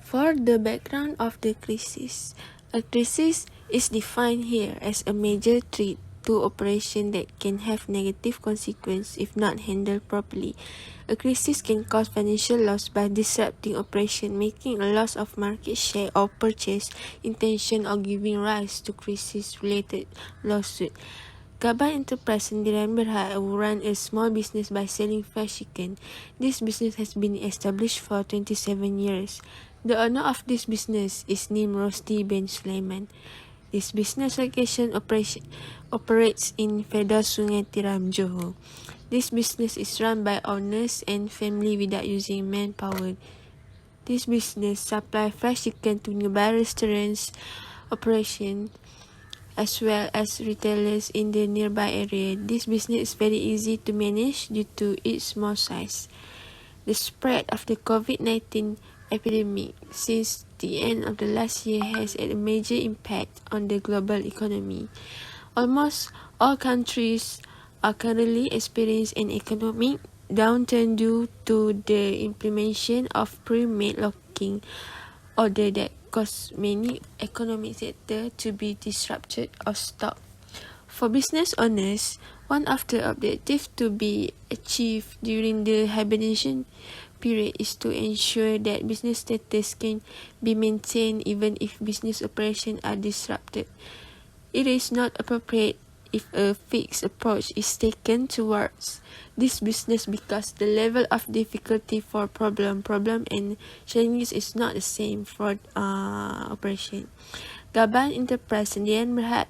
For the background of the crisis, a crisis is defined here as a major threat to operation that can have negative consequences if not handled properly. A crisis can cause financial loss by disrupting operation, making a loss of market share or purchase intention, or giving rise to crisis-related lawsuit. Gaban Enterprise Sendirian Berhad run a small business by selling fresh chicken. This business has been established for 27 years. The owner of this business is named Rosti bin Sulaiman. This business location operates in Fedah Sungai Tiram, Johor. This business is run by owners and family without using manpower. This business supplies fresh chicken to nearby restaurants, operations, as well as retailers in the nearby area. This business is very easy to manage due to its small size. The spread of the COVID-19 epidemic since the end of the last year has had a major impact on the global economy. Almost all countries are currently experiencing an economic downturn due to the implementation of pre-made locking order that caused many economic sectors to be disrupted or stopped. For business owners, one of the objectives to be achieved during the hibernation period is to ensure that business status can be maintained even if business operations are disrupted. It is not appropriate if a fixed approach is taken towards this business because the level of difficulty for problem and challenges is not the same for operation. Gaban Enterprise Sendirian Berhad,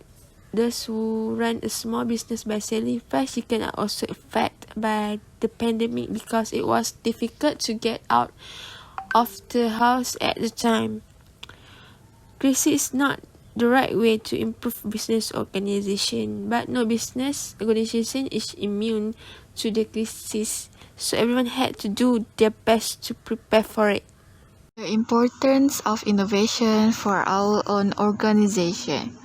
those who run a small business by selling fresh chicken, are also affected by the pandemic because it was difficult to get out of the house at the time. Crisis is not the right way to improve business organization, but no business organization is immune to the crisis, so everyone had to do their best to prepare for it. The importance of innovation for our own organization.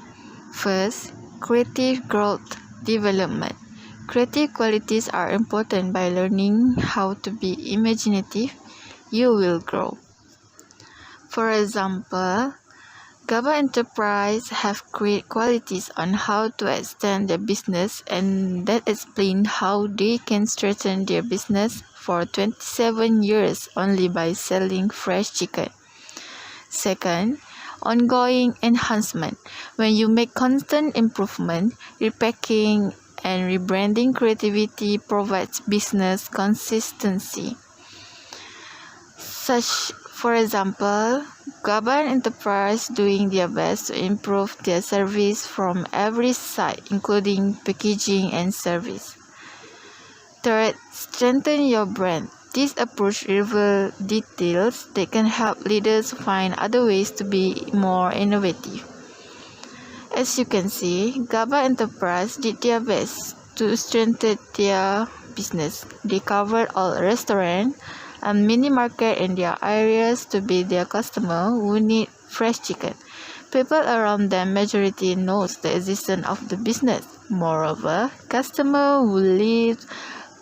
First, creative growth development. Creative qualities are important. By learning how to be imaginative, you will grow. For example, Gaban Enterprise have great qualities on how to extend their business, and that explain how they can strengthen their business for 27 years only by selling fresh chicken. Second, ongoing enhancement. When you make constant improvement, repacking and rebranding creativity provides business consistency. For example, Gaban Enterprise doing their best to improve their service from every side, including packaging and service. Third, strengthen your brand. This approach reveals details that can help leaders find other ways to be more innovative. As you can see, Gaban Enterprise did their best to strengthen their business. They covered all restaurants and mini market in their areas to be their customer who need fresh chicken. People around them majority knows the existence of the business. Moreover, customer who live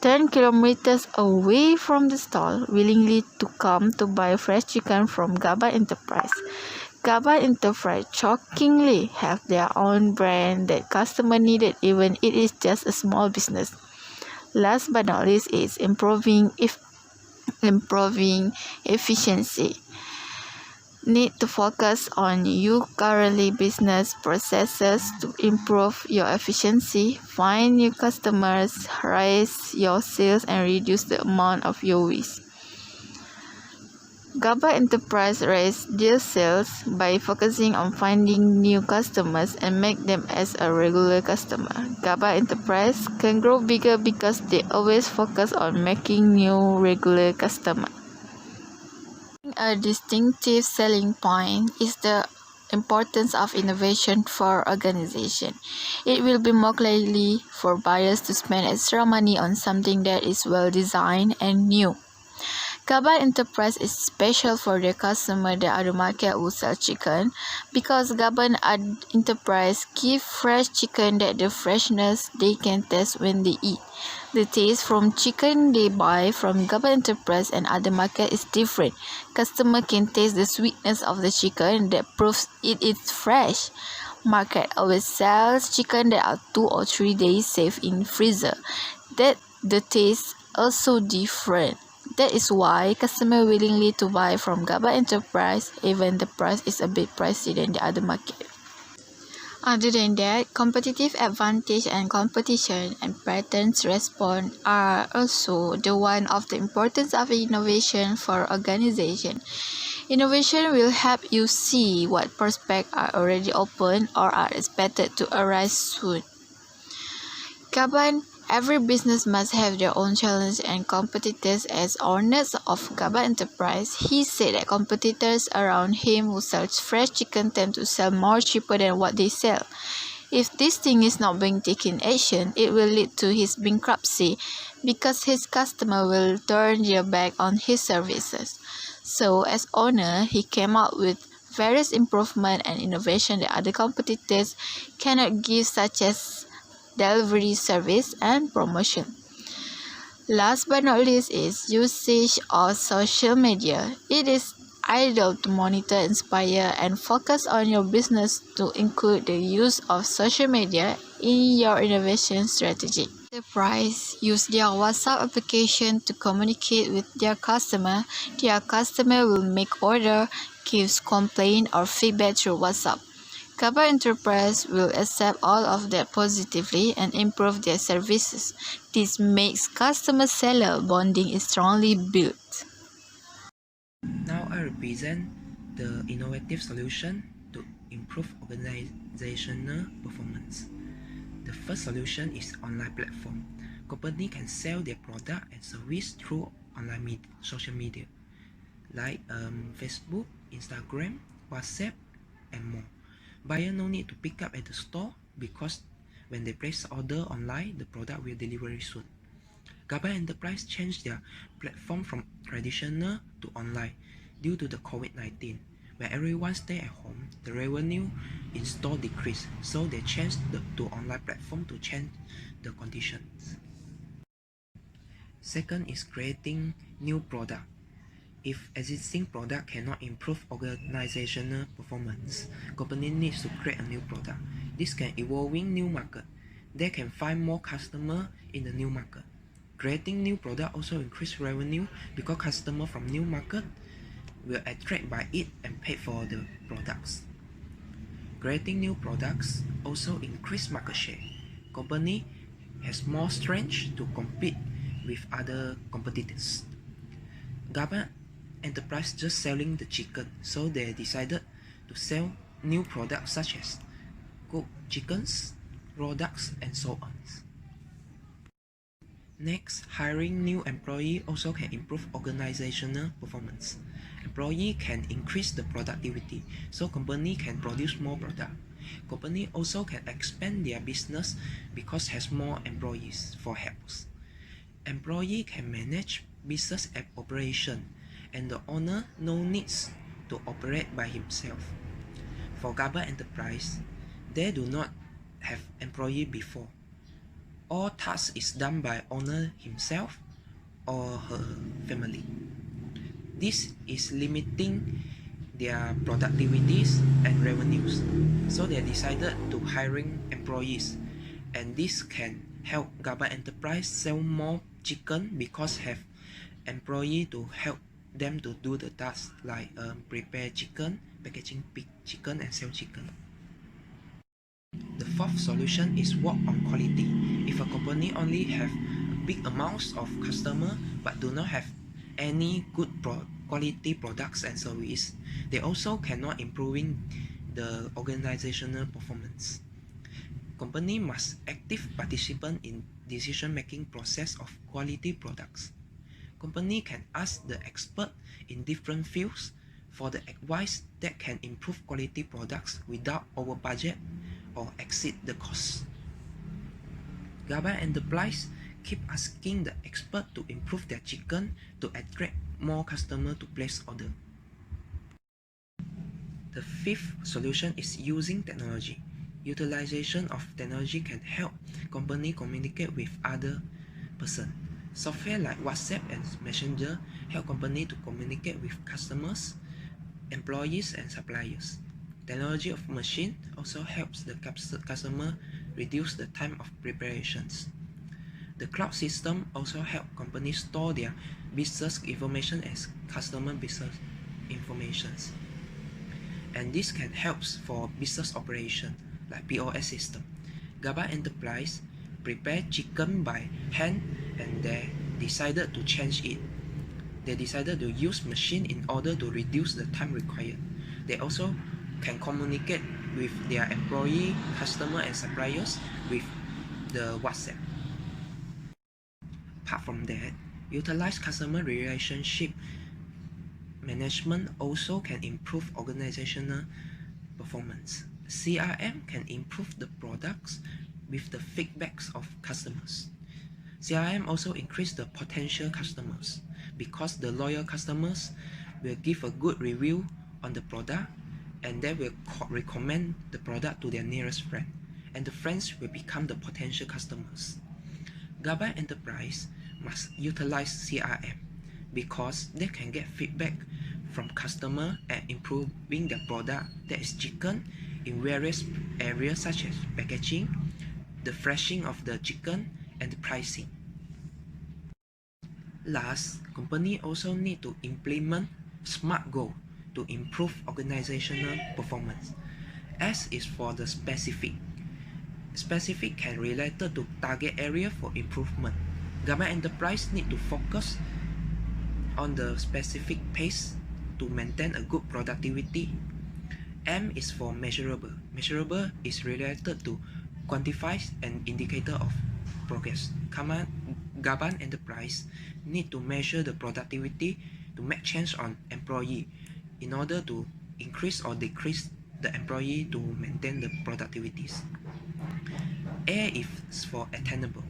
10 kilometers away from the stall willingly to come to buy fresh chicken from Gaban Enterprise. Gaban Enterprise shockingly have their own brand that customer needed even it is just a small business. Last but not least is improving efficiency. Need to focus on your currently business processes to improve your efficiency, find new customers, raise your sales, and reduce the amount of your waste. Gaban Enterprise raise their sales by focusing on finding new customers and make them as a regular customer. Gaban Enterprise can grow bigger because they always focus on making new regular customers. A distinctive selling point is the importance of innovation for organization. It will be more likely for buyers to spend extra money on something that is well designed and new. Gaban Enterprise is special for their customer that other market will sell chicken because Gaban Enterprise give fresh chicken that the freshness they can taste when they eat. The taste from chicken they buy from Gaban Enterprise and other market is different. Customer can taste the sweetness of the chicken that proves it is fresh. Market always sells chicken that are 2 or 3 days safe in freezer. That the taste also different. That is why customers willingly to buy from Gaban Enterprise even the price is a bit pricey than the other market. Other than that, competitive advantage and competition and patterns response are also the one of the importance of innovation for organization. Innovation will help you see what prospects are already open or are expected to arise soon. Gaban, every business must have their own challenge and competitors. As owners of Gaban Enterprise, he said that competitors around him who sell fresh chicken tend to sell more cheaper than what they sell. If this thing is not being taken action, it will lead to his bankruptcy because his customer will turn their back on his services. So as owner, he came up with various improvement and innovation that other competitors cannot give, such as delivery service and promotion. Last but not least is usage of social media. It is ideal to monitor, inspire, and focus on your business to include the use of social media in your innovation strategy. Enterprise use their WhatsApp application to communicate with their customer. Their customer will make order, gives complaint or feedback through WhatsApp. Gaban Enterprise will accept all of that positively and improve their services. This makes customer-seller bonding is strongly built. Now I represent the innovative solution to improve organizational performance. The first solution is online platform. Company can sell their product and service through online social media like Facebook, Instagram, WhatsApp, and more. Buyer no need to pick up at the store because when they place order online, the product will deliver soon. Gaban Enterprise changed their platform from traditional to online due to the COVID-19. When everyone stay at home, the revenue in store decreased, so they changed to online platform to change the conditions. Second is creating new product. If existing product cannot improve organizational performance, company needs to create a new product. This can evolving new market. They can find more customer in the new market. Creating new product also increase revenue because customer from new market will attract by it and pay for the products. Creating new products also increase market share. Company has more strength to compete with other competitors. Gaban Enterprise just selling the chicken, so they decided to sell new products such as cooked chickens, raw ducks, and so on. Next, hiring new employee also can improve organizational performance. Employee can increase the productivity, so company can produce more product. Company also can expand their business because has more employees for helps. Employee can manage business operation, and the owner no needs to operate by himself. For Gaban Enterprise, they do not have employee before. All tasks is done by owner himself or her family. This is limiting their productivities and revenues, so they decided to hiring employees, and this can help Gaban Enterprise sell more chicken because have employee to help them to do the tasks like prepare chicken, packaging chicken, and sell chicken. The fourth solution is work on quality. If a company only have big amounts of customer but do not have any good quality products and service, they also cannot improving the organizational performance. Company must active participant in decision-making process of quality products. Company can ask the expert in different fields for the advice that can improve quality products without over budget or exceed the cost. Gaban Enterprise keep asking the expert to improve their chicken to attract more customers to place order. The fifth solution is using technology. Utilization of technology can help company communicate with other person. Software like WhatsApp and Messenger help company to communicate with customers, employees, and suppliers. Technology of machine also helps the customer reduce the time of preparations. The cloud system also help companies store their business information as customer business informations. And this can help for business operation like POS system. Gaban Enterprise prepared chicken by hand and they decided to change it. They decided to use machine in order to reduce the time required. They also can communicate with their employee, customer, and suppliers with the WhatsApp. Apart from that, utilize customer relationship management also can improve organizational performance. CRM can improve the products with the feedbacks of customers. CRM also increase the potential customers because the loyal customers will give a good review on the product and they will recommend the product to their nearest friend, and the friends will become the potential customers. Gaban Enterprise must utilize CRM because they can get feedback from customer and improving their product, that is chicken, in various areas such as packaging, the freshing of the chicken, and the pricing. Last, company also need to implement SMART goal to improve organizational performance. S is for the specific. Specific can related to target area for improvement. Gaban Enterprise need to focus on the specific pace to maintain a good productivity. M is for measurable. Measurable is related to quantify an indicator of progress. Gaban Enterprise need to measure the productivity to make change on employee in order to increase or decrease the employee to maintain the productivities. A is for attainable.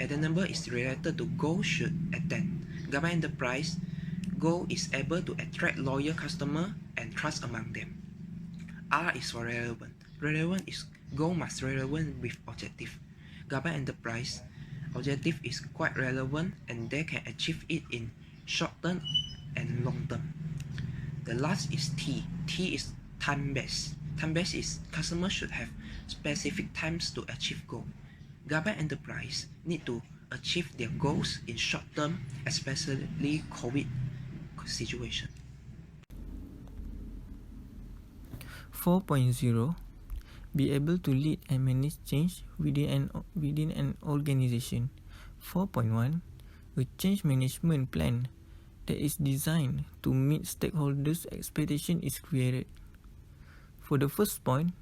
Attainable is related to goal should attain. Gaban Enterprise goal is able to attract loyal customer and trust among them. R is for relevant. Relevant is goal must relevant with objective. Gaban Enterprise objective is quite relevant and they can achieve it in short term and long term. The last is T. T is time based. Time based is customer should have specific times to achieve goal. Gaban Enterprise need to achieve their goals in short term, especially COVID situation. 4.0 Be able to lead and manage change within an organization. 4.1 A change management plan that is designed to meet stakeholders' expectation is created. For the first point,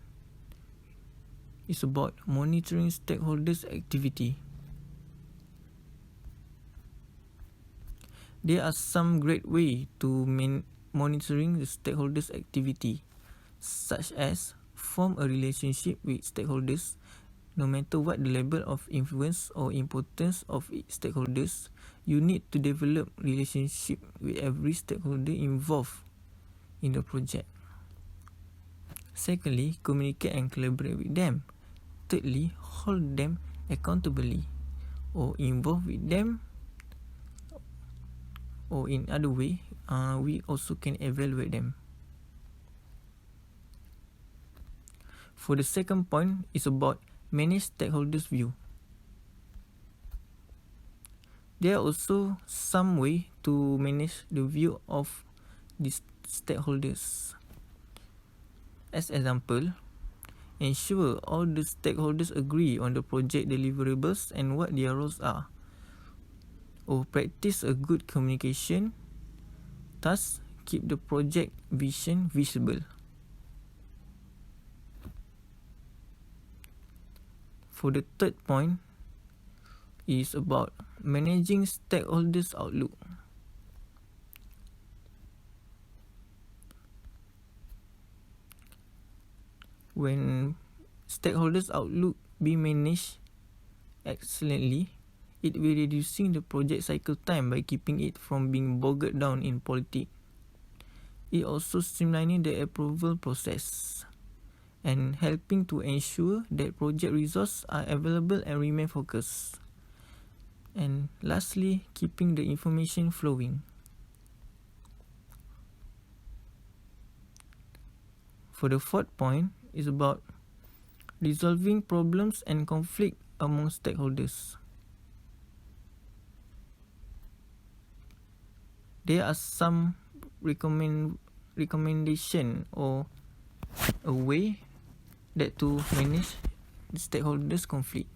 it's about monitoring stakeholders' activity. There are some great ways to monitoring the stakeholders' activity, such as form a relationship with stakeholders, no matter what the level of influence or importance of stakeholders. You need to develop relationship with every stakeholder involved in the project. Secondly, communicate and collaborate with them. Thirdly, hold them accountably or involve with them, or in other way, we also can evaluate them. For the second point, it's about manage stakeholders' view. There are also some way to manage the view of the stakeholders. As example, ensure all the stakeholders agree on the project deliverables and what their roles are. Or practice a good communication. Thus, keep the project vision visible. For the third point, is about managing stakeholders' outlook. When stakeholders' outlook be managed excellently, It will reducing the project cycle time by keeping it from being bogged down in politics. It also streamlining the approval process and helping to ensure that project resources are available and remain focused. And lastly, keeping the information flowing. For the fourth point is about resolving problems and conflict among stakeholders. There are some recommendation or a way that to manage the stakeholders conflict.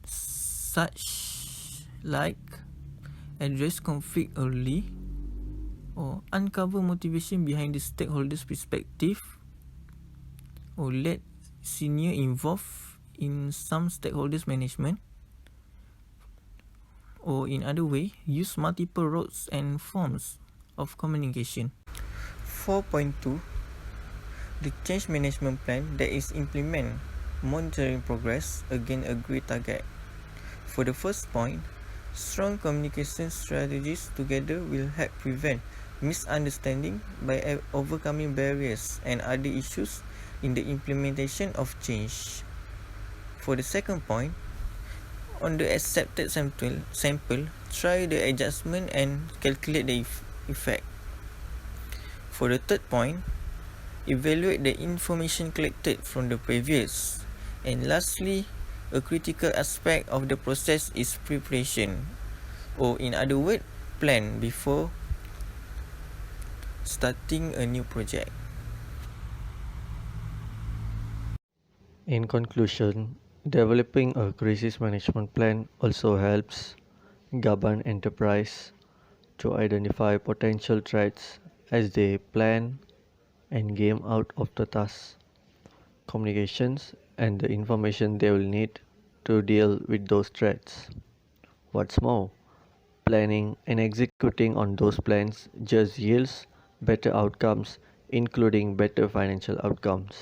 Such like address conflict early or uncover motivation behind the stakeholders' perspective or let senior involved in some stakeholders management or in other way use multiple routes and forms of communication. 4.2 The change management plan that is implement monitoring progress against agreed target. For the first point, strong communication strategies together will help prevent misunderstanding by overcoming barriers and other issues in the implementation of change. For the second point, on the accepted sample, try the adjustment and calculate the effect. For the third point, evaluate the information collected from the previous. And lastly, a critical aspect of the process is preparation, or in other words, plan before starting a new project. In conclusion, developing a crisis management plan also helps Gaban enterprise to identify potential threats as they plan and game out of the task, communications, and the information they will need to deal with those threats. What's more, planning and executing on those plans just yields better outcomes, including better financial outcomes.